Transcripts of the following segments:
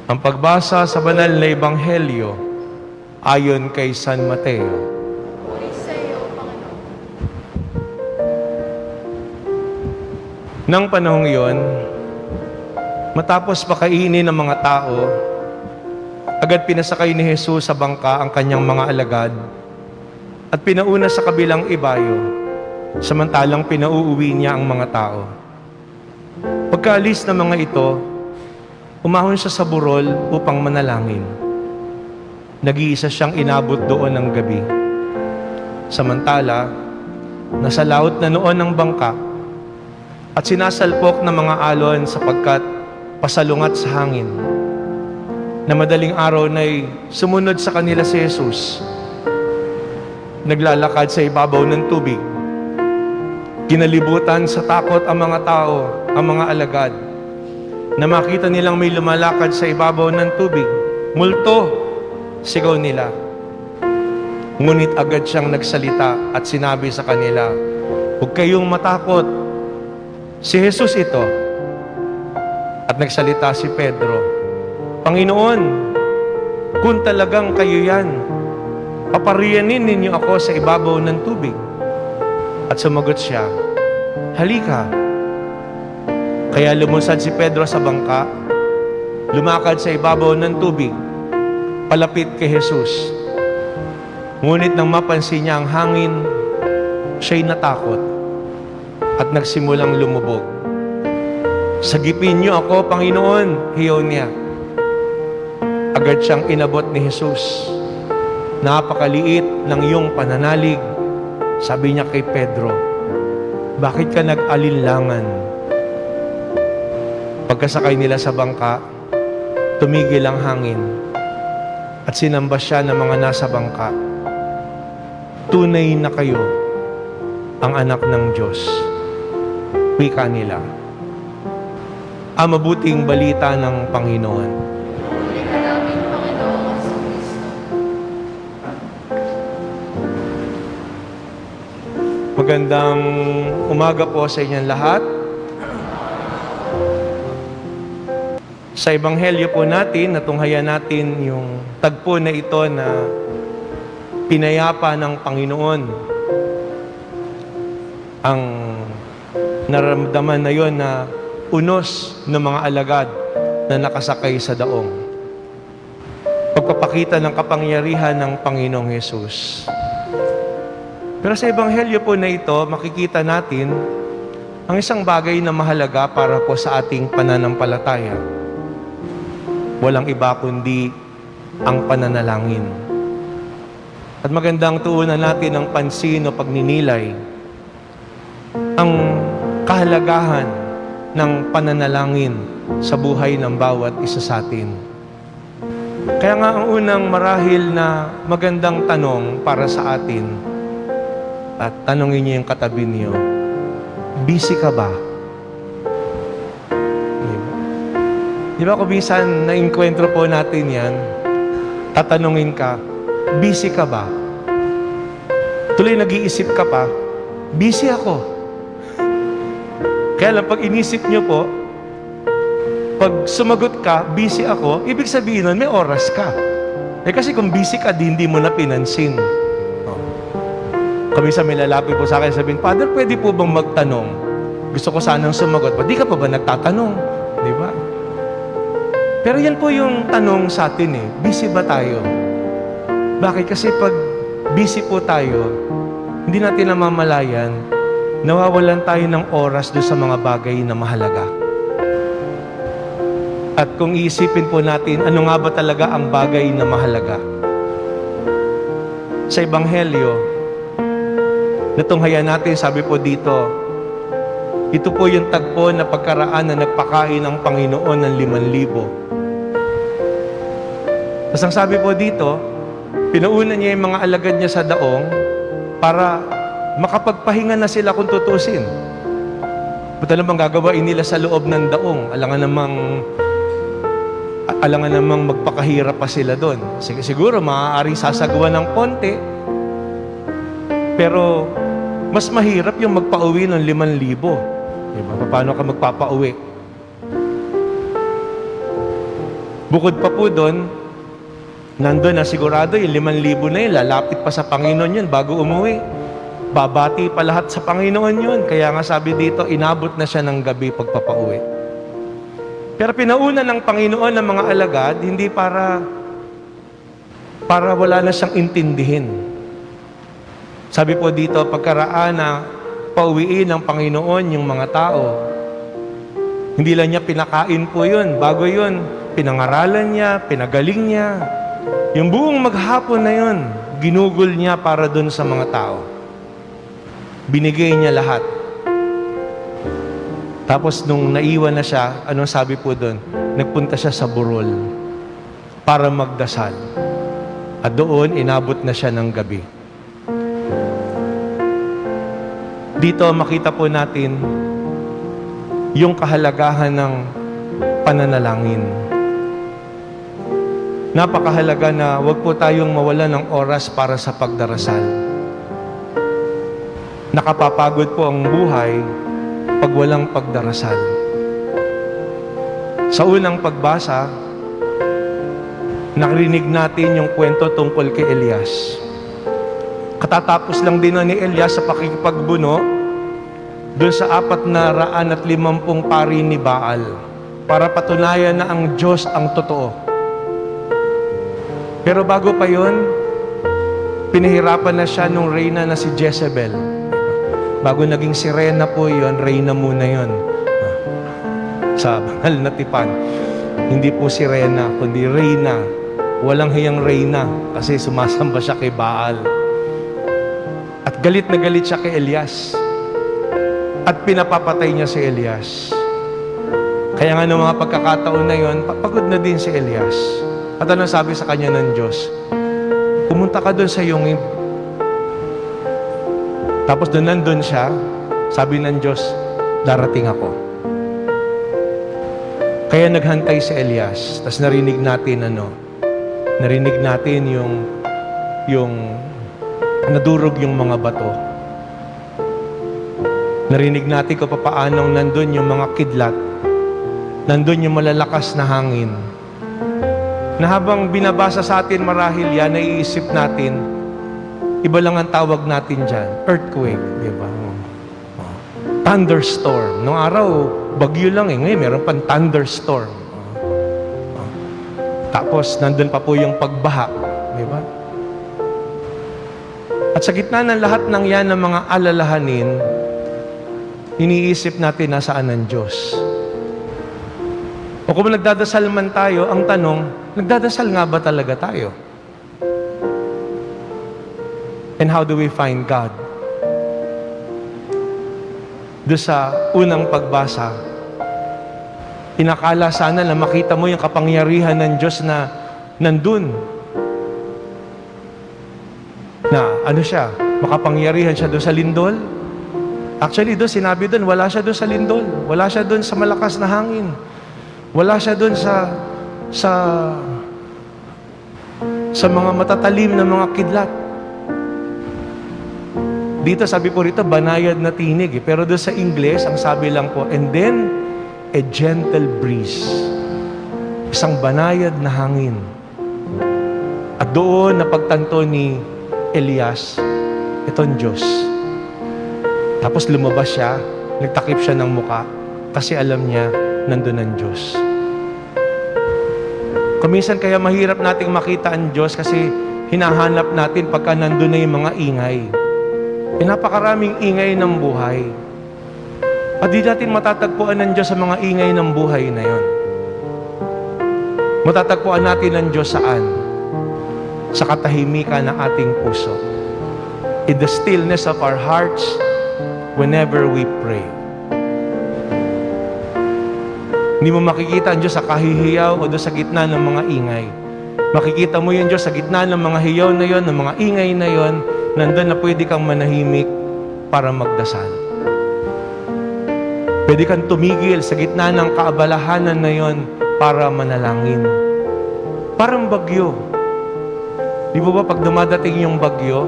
Ang pagbasa sa banal na Ebanghelyo ayon kay San Mateo. Puri sa iyo, Panginoon. Nang panahong iyon, matapos pakainin ng mga tao, agad pinasakay ni Jesus sa bangka ang kanyang mga alagad at pinauna sa kabilang ibayo, samantalang pinauuwi niya ang mga tao. Pagkaalis ng mga ito, umahon siya sa burol upang manalangin. Nag-iisa siyang inabot doon ng gabi. Samantala, nasa laot na noon ng bangka at sinasalpok ng mga alon sapagkat pasalungat sa hangin. Na madaling araw na'y sumunod sa kanila si Jesus. Naglalakad sa ibabaw ng tubig. Kinalibutan sa takot ang mga tao, ang mga alagad, na makita nilang may lumalakad sa ibabaw ng tubig. Multo, sigaw nila. Ngunit agad siyang nagsalita at sinabi sa kanila, "Huwag kayong matakot. Si Jesus ito." At nagsalita si Pedro, "Panginoon, kung talagang kayo yan, papariyanin ninyo ako sa ibabaw ng tubig." At sumagot siya, "Halika." Kaya lumunsad si Pedro sa bangka, lumakad sa ibabaw ng tubig, palapit kay Jesus. Ngunit nang mapansin niya ang hangin, siya'y natakot at nagsimulang lumubog. "Sagipin niyo ako, Panginoon," hiyaw niya. Agad siyang inabot ni Jesus. "Napakaliit ng iyong pananalig," sabi niya kay Pedro. "Bakit ka nag-alinlangan?" Pagkasakay nila sa bangka, tumigil ang hangin at sinamba siya ng mga nasa bangka. "Tunay na kayo ang anak ng Diyos," wika nila. Ang mabuting balita ng Panginoon. Puri ka namin, Panginoon Kristo. Magandang umaga po sa inyong lahat. Sa Ebanghelyo po natin, natunghayan natin yung tagpo na ito na pinayapa ng Panginoon. Ang naramdaman na yon na unos ng mga alagad na nakasakay sa daong. Pagpapakita ng kapangyarihan ng Panginoong Hesus. Pero sa Ebanghelyo po na ito, makikita natin ang isang bagay na mahalaga para po sa ating pananampalataya. Walang iba kundi ang pananalangin. At magandang tuunan natin ang pansin o pagninilay ang kahalagahan ng pananalangin sa buhay ng bawat isa sa atin. Kaya nga ang unang marahil na magandang tanong para sa atin, at tanongin niyo yung katabi niyo, busy ka ba? Di ba kung minsan na-enkwentro po natin yan, tatanungin ka, busy ka ba? Tuloy nag-iisip ka pa, busy ako. Kaya lang pag inisip nyo po, pag sumagot ka, busy ako, ibig sabihin nun, may oras ka. Kasi kung busy ka, hindi mo na pinansin. Kami sa may lalapit po sa akin, sabihin, "Father, pwede po bang magtanong? Gusto ko sanang sumagot." Di ka pa ba nagtatanong? Di ba? Pero yan po yung tanong sa atin busy ba tayo? Bakit? Kasi pag busy po tayo, hindi natin namamalayan, nawawalan tayo ng oras doon sa mga bagay na mahalaga. At kung iisipin po natin, ano nga ba talaga ang bagay na mahalaga? Sa Ebanghelyo, natunghayan natin, sabi po dito, ito po yung tagpo na pagkaraan na nagpakain ng Panginoon ng 5,000. Tapos ang sabi po dito, pinauna niya yung mga alagad niya sa daong para makapagpahinga na sila kung tutusin. Buta namang gagawain nila sa loob ng daong. Alangan namang magpakahirap pa sila doon. Siguro maaaring sasagawa ng konti, pero mas mahirap yung magpauwi ng 5,000. Diba? Paano ka magpapauwi? Bukod pa po doon, nandun na sigurado yung 5,000 na yun, lalapit pa sa Panginoon yun bago umuwi. Babati pa lahat sa Panginoon yun. Kaya nga sabi dito, inabot na siya ng gabi pagpapauwi. Pero pinauna ng Panginoon ng mga alagad, hindi para wala na siyang intindihin. Sabi po dito, pagkaraan na pauwiin ng Panginoon yung mga tao, hindi lang niya pinakain po yun. Bago yun, pinangaralan niya, pinagaling niya. Yung buong maghapon na yun, ginugol niya para dun sa mga tao. Binigay niya lahat. Tapos nung naiwan na siya, anong sabi po doon? Nagpunta siya sa burol para magdasal. At doon, inabot na siya ng gabi. Dito makita po natin yung kahalagahan ng pananalangin. Napakahalaga na huwag po tayong mawala ng oras para sa pagdarasal. Nakapapagod po ang buhay pag walang pagdarasal. Sa unang pagbasa, narinig natin yung kwento tungkol kay Elias. Katatapos lang din ni Elias sa pakikipagbuno doon sa 450 pari ni Baal para patunayan na ang Diyos ang totoo. Pero bago pa yun, pinahirapan na siya nung reyna na si Jezebel. Bago naging sirena po yun, reyna muna yun. Sa banal na tipan. Hindi po sirena, kundi reyna. Walang hiyang reyna kasi sumasamba siya kay Baal. At galit na galit siya kay Elias. At pinapapatay niya si Elias. Kaya nga noong mga pagkakataon na yun, pagod na din si Elias. At ano sabi sa kanya ng Diyos? Pumunta ka doon sa yungib. Tapos doon nandun siya, sabi ng Diyos, darating ako. Kaya naghantay si Elias. Tapos narinig natin yung nadurog yung mga bato. Narinig natin kung paanong nandun yung mga kidlat. Nandun yung malalakas na hangin. Na habang binabasa sa atin marahil yan, naiisip natin, iba lang ang tawag natin dyan. Earthquake, di ba? Thunderstorm. Noong araw, bagyo lang eh. Ngayon, meron pang thunderstorm. Tapos, nandun pa po yung pagbaha. Di ba? At sa gitna ng lahat ng yan ng mga alalahanin, iniisip natin nasaan ang Diyos. O kung nagdadasal man tayo, ang tanong, nagdadasal nga ba talaga tayo? And how do we find God? Doon sa unang pagbasa, inakala sana na makita mo yung kapangyarihan ng Diyos na nandun. Na ano siya, makapangyarihan siya doon sa lindol. Actually, doon sinabi doon, wala siya doon sa lindol. Wala siya doon sa malakas na hangin. Wala siya doon sa mga matatalim na mga kidlat. Dito sabi po rito, banayad na tinig. Pero doon sa Ingles, ang sabi lang po, and then, a gentle breeze. Isang banayad na hangin. At doon, napagtanto ni Elias, itong Diyos. Tapos lumabas siya, nagtakip siya ng muka, kasi alam niya, nandun ang Diyos. Kuminsan kaya mahirap nating makita ang Diyos kasi hinahanap natin pagka nandun na yung mga ingay. Napakaraming ingay ng buhay. At di natin matatagpuan ng Diyos sa mga ingay ng buhay na yon. Matatagpuan natin ang Diyos saan? Sa katahimikan ng ating puso. In the stillness of our hearts, whenever we pray. Hindi mo makikita ang Diyos sa kahihiyaw o doon sa gitna ng mga ingay. Makikita mo yung Diyos sa gitna ng mga hiyaw na yon, ng mga ingay na yon, nandun na pwede kang manahimik para magdasal. Pwede kang tumigil sa gitna ng kaabalahanan na yon para manalangin. Parang bagyo. Di ba pag dumadating yung bagyo,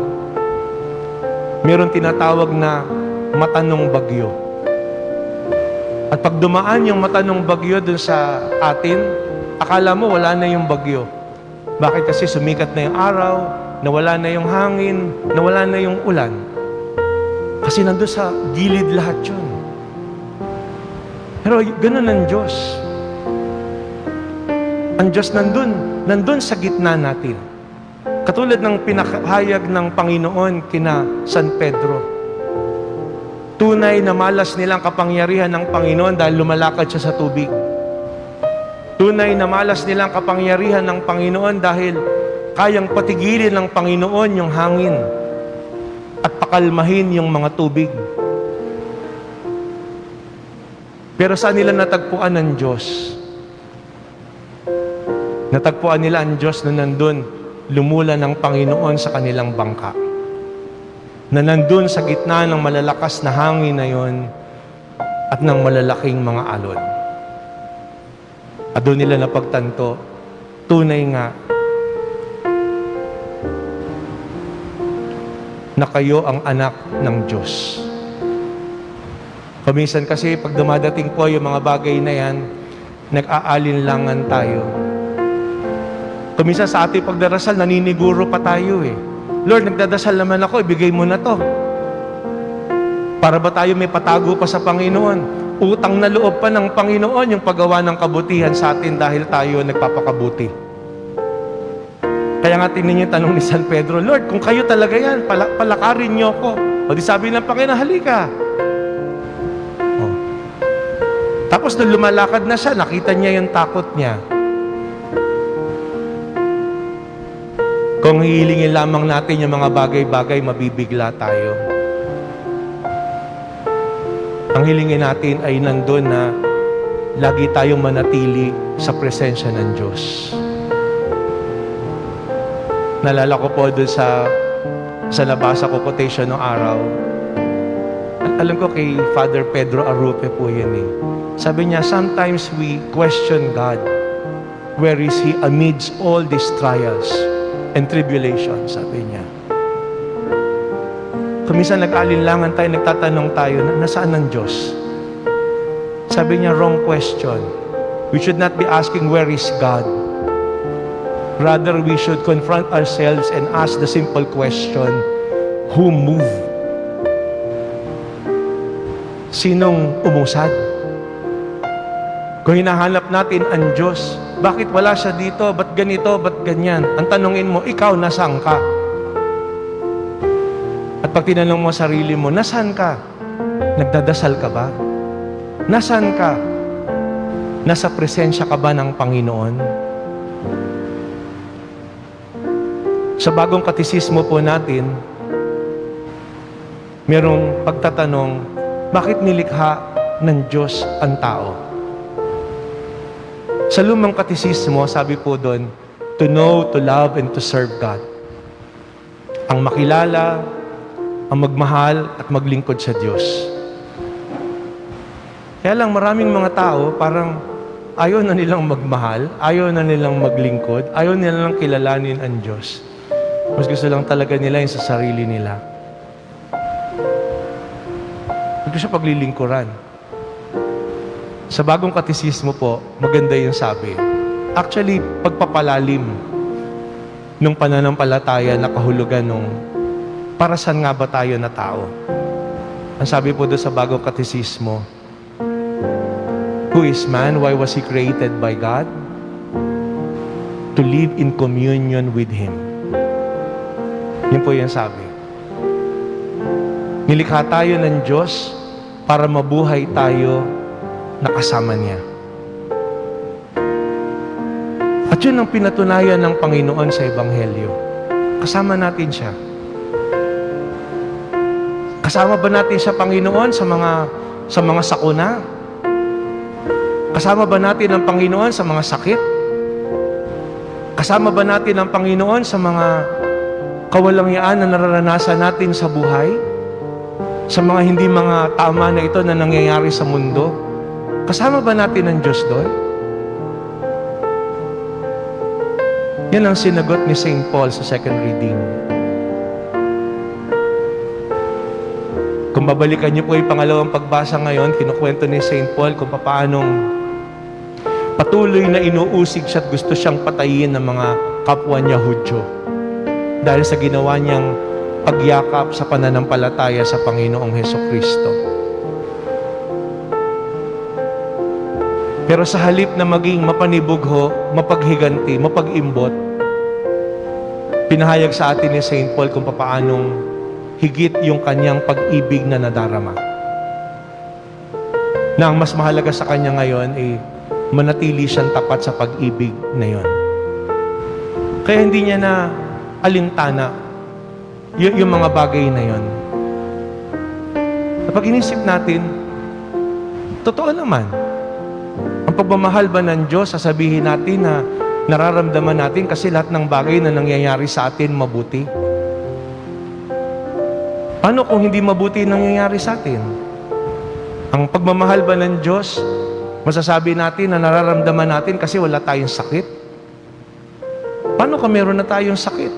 meron tinatawag na matanong bagyo. At pag dumaan yung matanong bagyo dun sa atin, akala mo wala na yung bagyo. Bakit? Kasi sumikat na yung araw, nawala na yung hangin, nawala na yung ulan. Kasi nandun sa gilid lahat yun. Pero ganun ang Diyos. Ang Diyos nandun sa gitna natin. Katulad ng pinakahayag ng Panginoon kina San Pedro. Tunay na malas nilang kapangyarihan ng Panginoon dahil lumalakad siya sa tubig. Tunay na malas nilang kapangyarihan ng Panginoon dahil kayang patigilin ng Panginoon yung hangin at pakalmahin yung mga tubig. Pero saan nila natagpuan ng Diyos? Natagpuan nila ang Diyos na nandun, lumula ng Panginoon sa kanilang bangka. Na nandun sa gitna ng malalakas na hangin na yon at ng malalaking mga alon. At doon nila napagtanto, tunay nga na kayo ang anak ng Diyos. Paminsan kasi pag dumadating po yung mga bagay na yan, nag-aalinlangan tayo. Paminsan sa ating pagdarasal, naniniguro pa tayo eh. Lord, nagdadasal naman ako, ibigay mo na to. Para ba tayo may patago pa sa Panginoon? Utang na loob pa ng Panginoon yung paggawa ng kabutihan sa atin dahil tayo nagpapakabuti. Kaya nga tingnan niyo yung tanong ni San Pedro, Lord, kung kayo talaga yan, palakarin niyo ako. O di sabi ng Panginoon, halika. O. Tapos nung lumalakad na siya, nakita niya yung takot niya. Kung hihilingin lamang natin yung mga bagay-bagay, mabibigla tayo. Ang hilingin natin ay nandun na lagi tayong manatili sa presensya ng Diyos. Nalala ko po doon sa nabasa ko quotation ng araw. Alam ko kay Father Pedro Arrupe po yan eh. Sabi niya, sometimes we question God. Where is He amidst all these trials and tribulations? Sabi niya. Kuminsan nag-alinlangan tayo, nagtatanong tayo, nasaan ang Diyos? Sabi niya, wrong question. We should not be asking, where is God? Rather, we should confront ourselves and ask the simple question, who moved? Sinong umusad? Kung hinahanap natin ang Diyos, bakit wala siya dito? Ba't ganito? Ba't ganyan? Ang tanongin mo, ikaw, nasaan ka? At pag tinanong mo sarili mo, nasaan ka? Nagdadasal ka ba? Nasaan ka? Nasa presensya ka ba ng Panginoon? Sa bagong katisismo po natin, merong pagtatanong, bakit nilikha ng Diyos ang tao? Sa lumang katisismo, sabi po doon, to know, to love, and to serve God. Ang makilala, ang magmahal, at maglingkod sa Diyos. Kaya lang maraming mga tao, parang ayaw na nilang magmahal, ayaw na nilang maglingkod, ayaw nilang kilalanin ang Diyos. Mas gusto lang talaga nila yung sa sarili nila. Huwag siya paglilingkuran. Sa bagong katisismo po, maganda yung sabi. Actually, pagpapalalim nung pananampalataya na kahulugan nung para saan nga ba tayo na tao? Ang sabi po doon sa bagong katisismo, who is man? Why was he created by God? To live in communion with Him. Yun po yung sabi. Nilikha tayo ng Diyos para mabuhay tayo na kasama niya. At yun ang pinatunayan ng Panginoon sa Ebanghelyo. Kasama natin siya. Kasama ba natin siya, Panginoon, sa mga sakuna? Kasama ba natin ang Panginoon sa mga sakit? Kasama ba natin ang Panginoon sa mga kawalangyaan na nararanasan natin sa buhay? Sa mga hindi mga tama na ito na nangyayari sa mundo? Kasama ba natin ang Diyos doon? Yan ang sinagot ni St. Paul sa second reading. Kung babalikan niyo po yung pangalawang pagbasa ngayon, kinukwento ni St. Paul kung paanong Patuloy na inuusig siya at gusto siyang patayin ng mga kapwa niya Hudyo dahil sa ginawa niyang pagyakap sa pananampalataya sa Panginoong Hesukristo. Pero sa halip na maging mapanibugho, mapaghiganti, mapag-imbot, pinahayag sa atin ni St. Paul kung paanong higit yung kanyang pag-ibig na nadarama. Na ang mas mahalaga sa kanya ngayon ay manatili siyang tapat sa pag-ibig na yon. Kaya hindi niya na alintana yung mga bagay na yon. Kapag inisip natin, totoo naman, ang pagmamahal ba ng Diyos, sasabihin natin na nararamdaman natin kasi lahat ng bagay na nangyayari sa atin mabuti? Paano kung hindi mabuti nangyayari sa atin? Ang pagmamahal ba ng Diyos, masasabi natin na nararamdaman natin kasi wala tayong sakit? Paano kung meron na tayong sakit?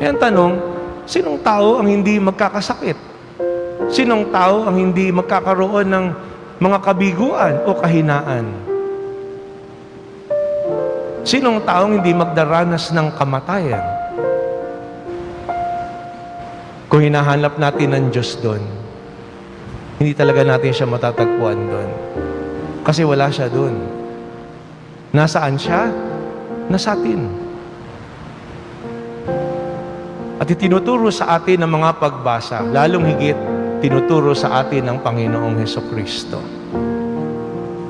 Yan tanong, sinong tao ang hindi magkakasakit? Sinong tao ang hindi magkakaroon ng mga kabiguan o kahinaan? Sinong taong hindi magdaranas ng kamatayan? Kung hinahanap natin ng Diyos doon, hindi talaga natin siya matatagpuan doon. Kasi wala siya doon. Nasaan siya? Nasa atin. At itinuturo sa atin ng mga pagbasa, lalong higit, tinuturo sa atin ng Panginoong Hesukristo.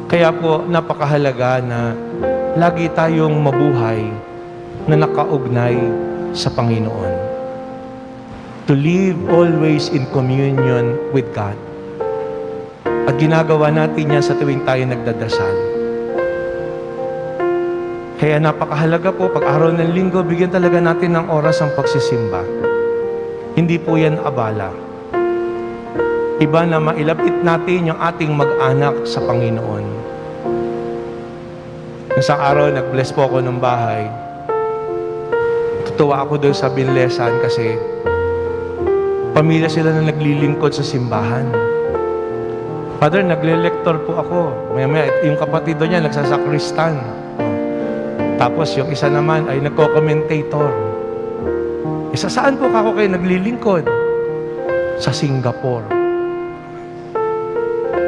Kaya po, napakahalaga na lagi tayong mabuhay na nakaugnay sa Panginoon. To live always in communion with God. At ginagawa natin yan sa tuwing tayo nagdadasal. Kaya napakahalaga po, pag araw ng linggo, bigyan talaga natin ng oras ang pagsisimba. Hindi po yan abala. Iba na mailapit natin yung ating mag-anak sa Panginoon. Isang araw, nag-bless po ako ng bahay. Tutuwa ako doon sa binlesan kasi pamilya sila na naglilingkod sa simbahan. Father, nagle-lector po ako. Maya-maya, yung kapatid doon niya, nagsasakristan. Tapos, yung isa naman ay nagko-commentator. Isa, saan po ako kayo naglilingkod? Sa Singapore.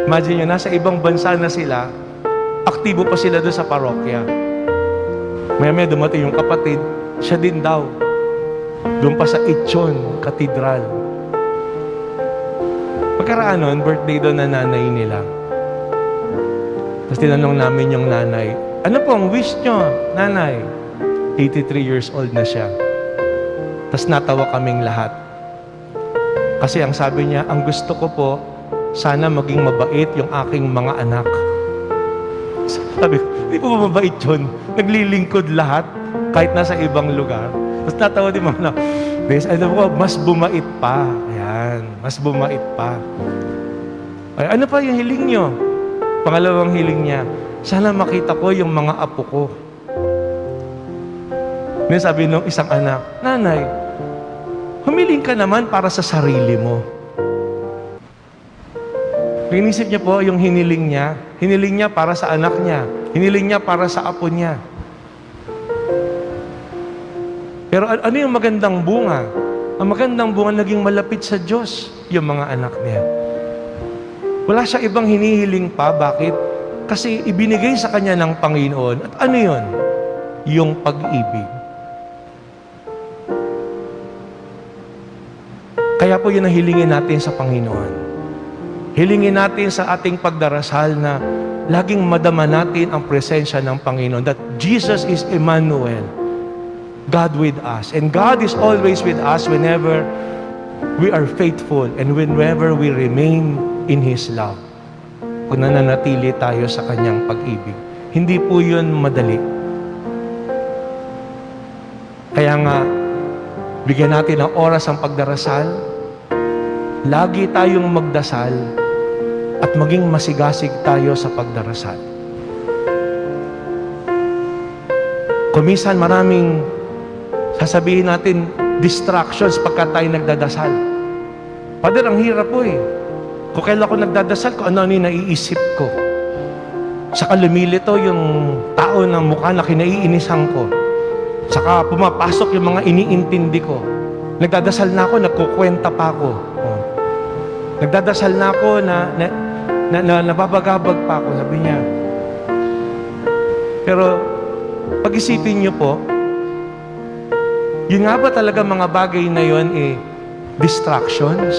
Imagine nyo, nasa ibang bansa na sila, aktibo pa sila doon sa parokya. Maya-maya, dumating yung kapatid, siya din daw. Doon pa sa Ichon Cathedral. Pagkaraan nun, birthday doon na nanay nila. Tapos tinanong namin yung nanay, ano po ang wish nyo, nanay? 83 years old na siya. Tapos natawa kaming lahat. Kasi ang sabi niya, ang gusto ko po, sana maging mabait yung aking mga anak. Sabi ko, hindi po mabait yun. Naglilingkod lahat, kahit nasa ibang lugar. Tapos natawa din mga anak. Mas bumait pa. Ayan, mas bumait pa. Ay, ano pa yung hiling nyo? Pangalawang hiling niya, sana makita ko yung mga apo ko. Ngayon sabi nung isang anak, nanay, humiling ka naman para sa sarili mo. Inisip niya po yung hiniling niya para sa anak niya, hiniling niya para sa apo niya. Pero ano yung magandang bunga? Ang magandang bunga naging malapit sa Diyos yung mga anak niya. Wala siya ibang hinihiling pa. Bakit? Kasi ibinigay sa kanya ng Panginoon. At ano yun? Yung pag-ibig. Kaya po yun ang hilingin natin sa Panginoon. Hilingin natin sa ating pagdarasal na laging madama natin ang presensya ng Panginoon. That Jesus is Emmanuel. God with us. And God is always with us whenever we are faithful and whenever we remain in His love. Kung nananatili tayo sa Kanyang pag-ibig. Hindi po yun madali. Kaya nga, bigyan natin ng oras ang pagdarasal. Lagi tayong magdasal at maging masigasig tayo sa pagdarasal. Kung minsan maraming sasabihin natin, distractions pagka tayo nagdadasal. Father, ang hirap po eh. Kung kailan ako nagdadasal, kung ano yung naiisip ko. Saka lumilito yung tao ng mukha na kinaiinisan ko. Saka pumapasok yung mga iniintindi ko. Nagdadasal na ako, nagkukwenta pa ako. Oh. Nagdadasal na ako na nababagabag pa ako, sabi niya. Pero pag-isipin niyo po, yun nga ba talaga mga bagay na yun distractions?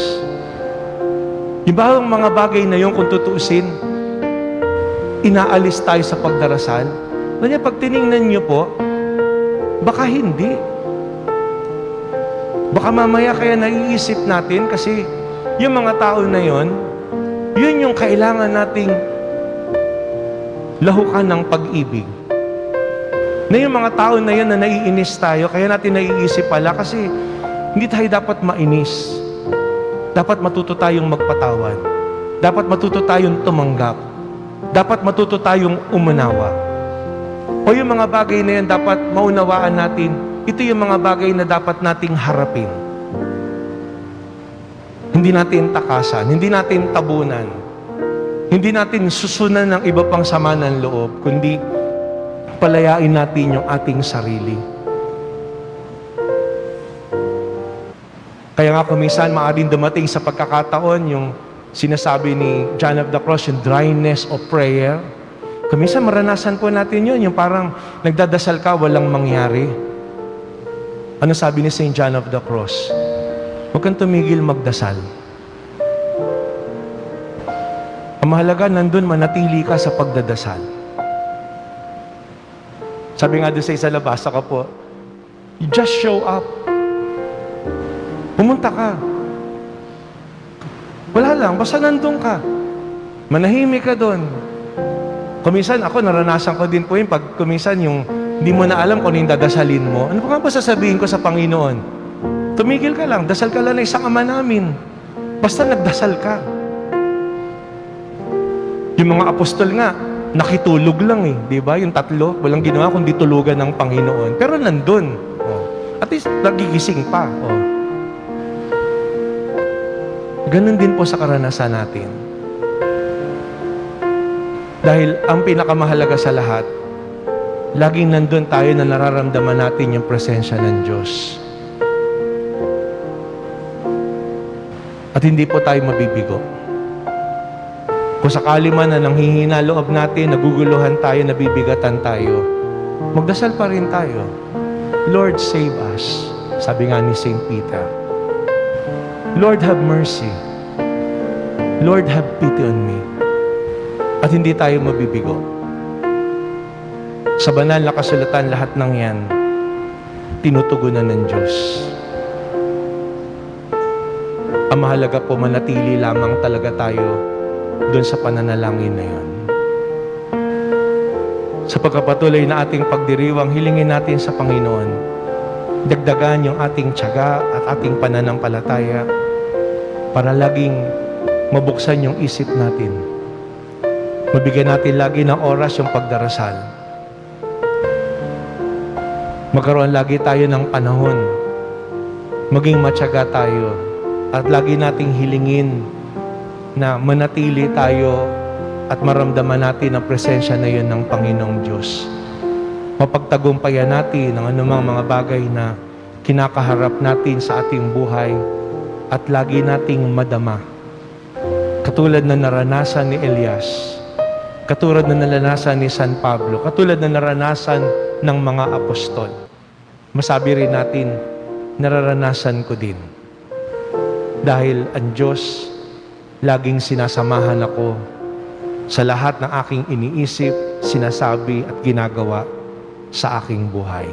Yung ba ang mga bagay na yun kung tutuusin, inaalis tayo sa pagdarasal? Kanya pag tiningnan niyo po, baka hindi. Baka mamaya kaya naiisip natin kasi yung mga tao na yun yung kailangan nating lahukan ng pag-ibig. Na yung mga tao na yun na naiinis tayo, kaya natin naiisip pala kasi hindi tayo dapat mainis. Dapat matuto tayong magpatawad. Dapat matuto tayong tumanggap. Dapat matuto tayong umunawa. O yung mga bagay na yan dapat maunawaan natin, ito yung mga bagay na dapat nating harapin. Hindi natin takasan, hindi natin tabunan, hindi natin susunan ng iba pang sama ng loob, kundi palayain natin yung ating sarili. Kaya nga kuminsan maaaring dumating sa pagkakataon yung sinasabi ni John of the Cross, yung dryness of prayer. Kuminsan maranasan po natin yun, yung parang nagdadasal ka, walang mangyari. Ano sabi ni St. John of the Cross? Huwag kang tumigil magdasal. Ang mahalaga, nandun manatili ka sa pagdadasal. Sabi nga doon sa isa labasa ka po, you just show up. Pumunta ka. Wala lang, basta nandun ka. Manahimik ka doon. Kuminsan ako, naranasan ko din po yun, pag kuminsan yung hindi mo na alam kung ano yung dadasalin mo. Ano pa nga ba sasabihin ko sa Panginoon? Tumigil ka lang, dasal ka lang na isang ama namin. Basta nagdasal ka. Yung mga apostol nga, nakitulog lang di ba? Yung tatlo, walang ginawa kundi tulugan ng Panginoon. Pero nandun. At least, nagigising pa. Ganun din po sa karanasan natin. Dahil ang pinakamahalaga sa lahat, laging nandun tayo na nararamdaman natin yung presensya ng Diyos. At hindi po tayo mabibigo. Kung sakali man na nanghihina loob natin, naguguluhan tayo, nabibigatan tayo, magdasal pa rin tayo. Lord, save us. Sabi nga ni St. Peter. Lord, have mercy. Lord, have pity on me. At hindi tayo mabibigo. Sa banal na kasulatan, lahat ng yan, tinutugunan ng Diyos. Ang mahalaga po, manatili lamang talaga tayo doon sa pananalangin na yun. Sa pagkapatuloy na ating pagdiriwang, hilingin natin sa Panginoon, dagdagan yung ating tiyaga at ating pananampalataya para laging mabuksan yung isip natin. Mabigyan natin lagi ng oras yung pagdarasal. Magkaroon lagi tayo ng panahon. Maging matyaga tayo at lagi nating hilingin na manatili tayo at maramdaman natin ang presensya na yun ng Panginoong Diyos. Mapagtagumpayan natin ang anumang mga bagay na kinakaharap natin sa ating buhay at lagi nating madama. Katulad na naranasan ni Elias, katulad na naranasan ni San Pablo, katulad na naranasan ng mga apostol. Masabi rin natin, nararanasan ko din. Dahil ang Diyos laging sinasamahan ako sa lahat ng aking iniisip, sinasabi at ginagawa sa aking buhay.